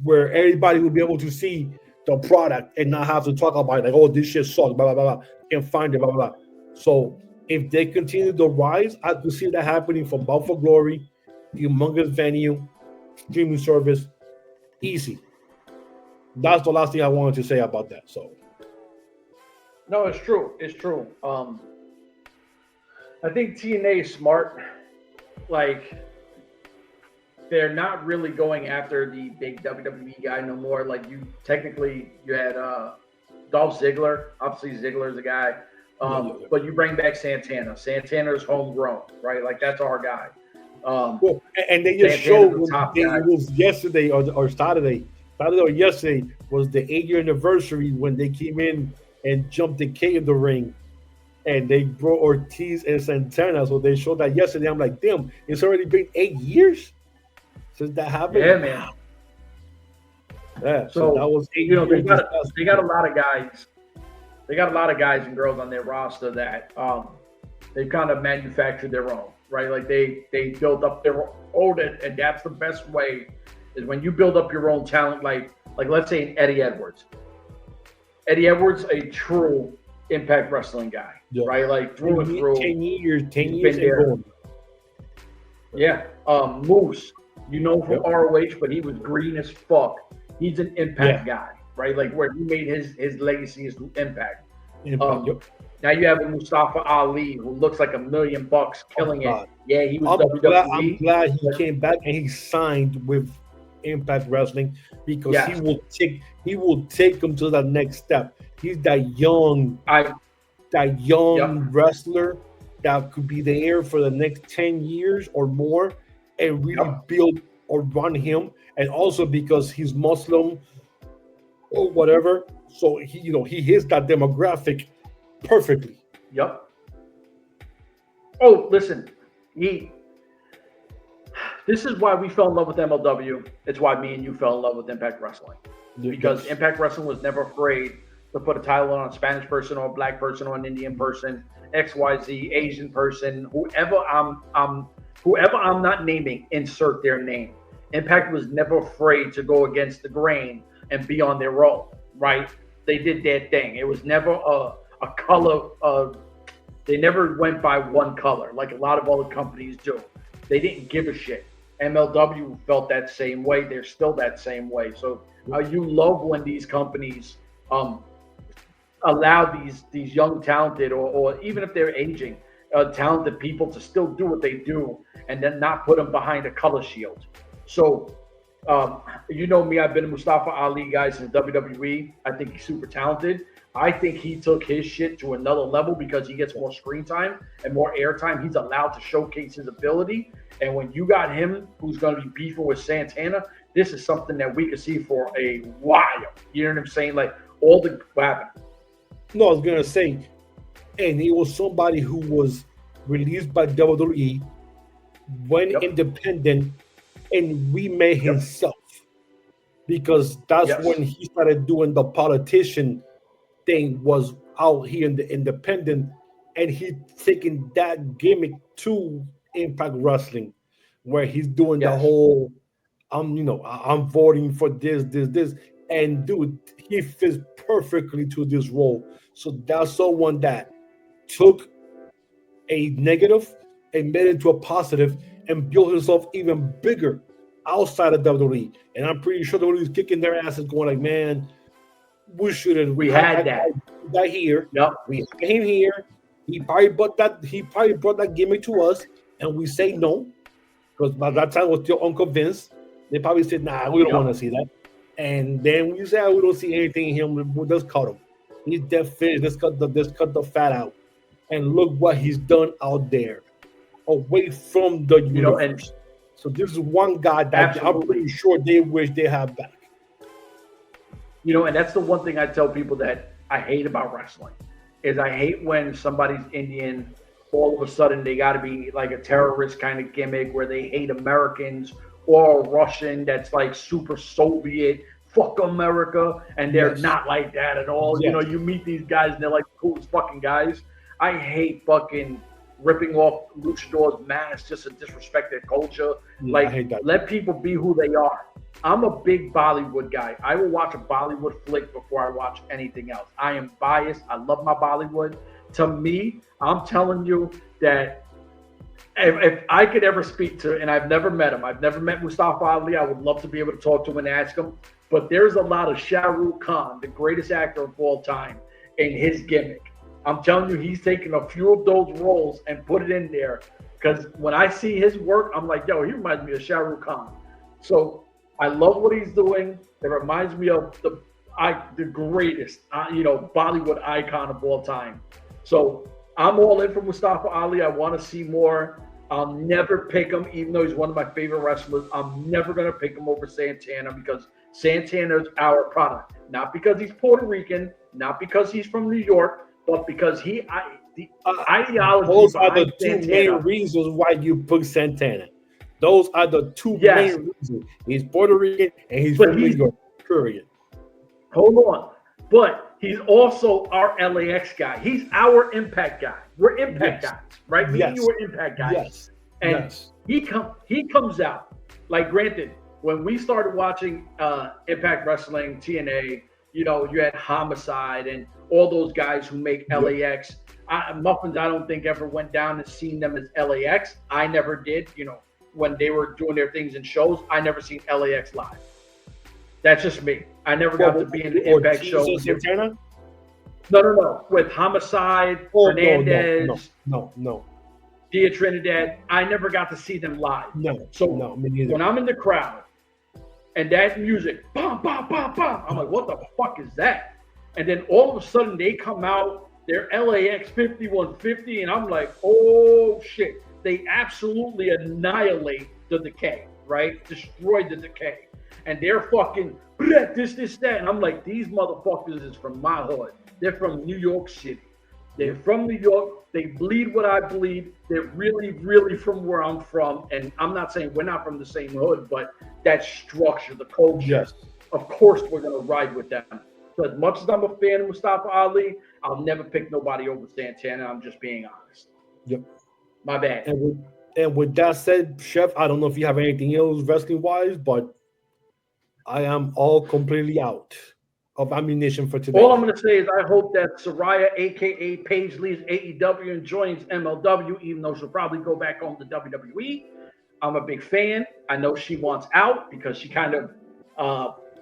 where everybody will be able to see the product and not have to talk about it, like, oh, this shit sucks, blah, blah, blah, blah, and find it, blah, blah, blah. So if they continue to rise, I could see that happening for Bound for Glory, humongous venue, streaming service, easy. That's the last thing I wanted to say about that. So no, it's true. It's true. I think TNA is smart. Like, they're not really going after the big WWE guy no more. Like, you had Dolph Ziggler. Obviously, Ziggler's a guy. But you bring back Santana. Santana's homegrown, right? Like, that's our guy. Well, and they just showed it was yesterday or Saturday or yesterday was the 8-year anniversary when they came in and jumped the Kane in the ring, and they brought Ortiz and Santana. So they showed that yesterday. I'm like, damn, it's already been 8 years since that happened. Yeah, man. Yeah. So that was 8 years. They got a lot of guys. They got a lot of guys and girls on their roster that they've kind of manufactured their own, right? Like they built up their own, and that's the best way is when you build up your own talent. Like let's say Eddie Edwards. Eddie Edwards, a true Impact Wrestling guy, right? Like through and through. 10 years ago. Yeah. Moose, from ROH, but he was green as fuck. He's an Impact guy, right? Like where he made his legacy is through Impact. Now you have a Mustafa Ali who looks like $1 million, killing it. Yeah, he was WWE. I'm glad he came back and he signed with Impact Wrestling because he will take him to the next step. He's that young wrestler that could be there for the next 10 years or more and really build or run him. And also because he's Muslim or whatever, so he hits that demographic perfectly. Yep. Oh, listen, this is why we fell in love with MLW. It's why me and you fell in love with Impact Wrestling. Because Impact Wrestling was never afraid to put a title on a Spanish person or a black person or an Indian person, XYZ, Asian person, whoever I'm not naming, insert their name. Impact was never afraid to go against the grain and be on their own, right? They did their thing. It was never a color. They never went by one color like a lot of other companies do. They didn't give a shit. MLW felt that same way. They're still that same way. So you love when these companies allow these young, talented, or even if they're aging, talented people to still do what they do and then not put them behind a color shield. So, me, I've been a Mustafa Ali guy since WWE. I think he's super talented. I think he took his shit to another level because he gets more screen time and more airtime. He's allowed to showcase his ability. And when you got him, who's going to be beefing with Santana, this is something that we could see for a while. You know what I'm saying? Like, what happened? No, I was going to say, and he was somebody who was released by WWE, went independent, and remade himself because that's when he started doing the politician thing, was out here in the independent, and he taking that gimmick to Impact Wrestling, where he's doing the whole I'm voting for this, and dude, he fits perfectly to this role. So that's someone that took a negative and made it into a positive and built himself even bigger outside of WWE. And I'm pretty sure WWE is kicking their asses, going like, man, we shouldn't. We had that here. Yep. We had him here. He probably brought that gimmick to us, and we say no because by that time we're still unconvinced. They probably said, nah, we don't want to see that. And then we say, we don't see anything in him. We'll just cut him. He's dead finished. Let's cut the fat out. And look what he's done out there, away from the universe. So this is one guy that I'm pretty sure they wish they had back. And that's the one thing I tell people that I hate about wrestling is I hate when somebody's Indian, all of a sudden they got to be like a terrorist kind of gimmick where they hate Americans, or a Russian that's like super Soviet, fuck America, and they're not like that at all. Yes. You meet these guys and they're like the coolest fucking guys. I hate fucking ripping off luchadors' masks just to disrespect their culture. Let people be who they are. I'm a big Bollywood guy. I will watch a Bollywood flick before I watch anything else. I am biased. I love my Bollywood. To me, I'm telling you that if I could ever speak to, and I've never met him, I've never met Mustafa Ali, I would love to be able to talk to him and ask him, but there's a lot of Shah Rukh Khan, the greatest actor of all time, in his gimmick. I'm telling you, he's taken a few of those roles and put it in there, because when I see his work, I'm like, yo, he reminds me of Shah Rukh Khan. So I love what he's doing. It reminds me of the greatest, Bollywood icon of all time. So I'm all in for Mustafa Ali. I want to see more. I'll never pick him, even though he's one of my favorite wrestlers. I'm never going to pick him over Santana because Santana is our product. Not because he's Puerto Rican, not because he's from New York, but because the ideology those are the two Santana, main reasons why you put Santana. Those are the two main reasons. He's Puerto Rican and he's from New York, period. Hold on. But he's also our LAX guy. He's our impact guy. We're impact guys, right? Me and you are impact guys. Yes. And he comes out. Like, granted, when we started watching Impact Wrestling, TNA, you had Homicide and all those guys who make LAX. Muffins, I don't think ever went down and seen them as LAX. I never did. When they were doing their things in shows, I never seen LAX live. That's just me. I never got to be in the Impact show. No. With Homicide, Hernandez. No. Dia Trinidad. I never got to see them live. No, me neither. When I'm in the crowd and that music, bam, bam, bam, bam, I'm like, what the fuck is that? And then all of a sudden they come out, they're LAX 5150, and I'm like, oh shit. They absolutely annihilate the Decay, right? Destroyed the Decay. And they're fucking this, that. And I'm like, these motherfuckers is from my hood. They're from New York City. They're from New York. They bleed what I bleed. They're really, really from where I'm from. And I'm not saying we're not from the same hood, but that structure, the culture, of course we're going to ride with them. So as much as I'm a fan of Mustafa Ali, I'll never pick nobody over Santana. I'm just being honest. Yep. My bad. And with that said, Chef, I don't know if you have anything else wrestling-wise, but I am all completely out of ammunition for today. All I'm going to say is I hope that Saraya, a.k.a. Paige, leaves AEW and joins MLW, even though she'll probably go back home to WWE. I'm a big fan. I know she wants out because she kind of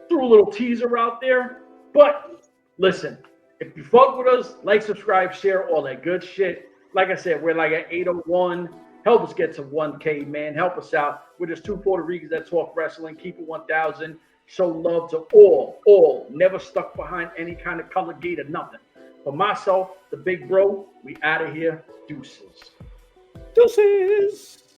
threw a little teaser out there. But listen, if you fuck with us, like, subscribe, share, all that good shit. Like I said, we're like at 801. Help us get to 1K, man. Help us out. We're just two Puerto Ricans that talk wrestling. Keep it 1,000. Show love to all. Never stuck behind any kind of color gate or nothing. For myself, the big bro, we out of here. Deuces.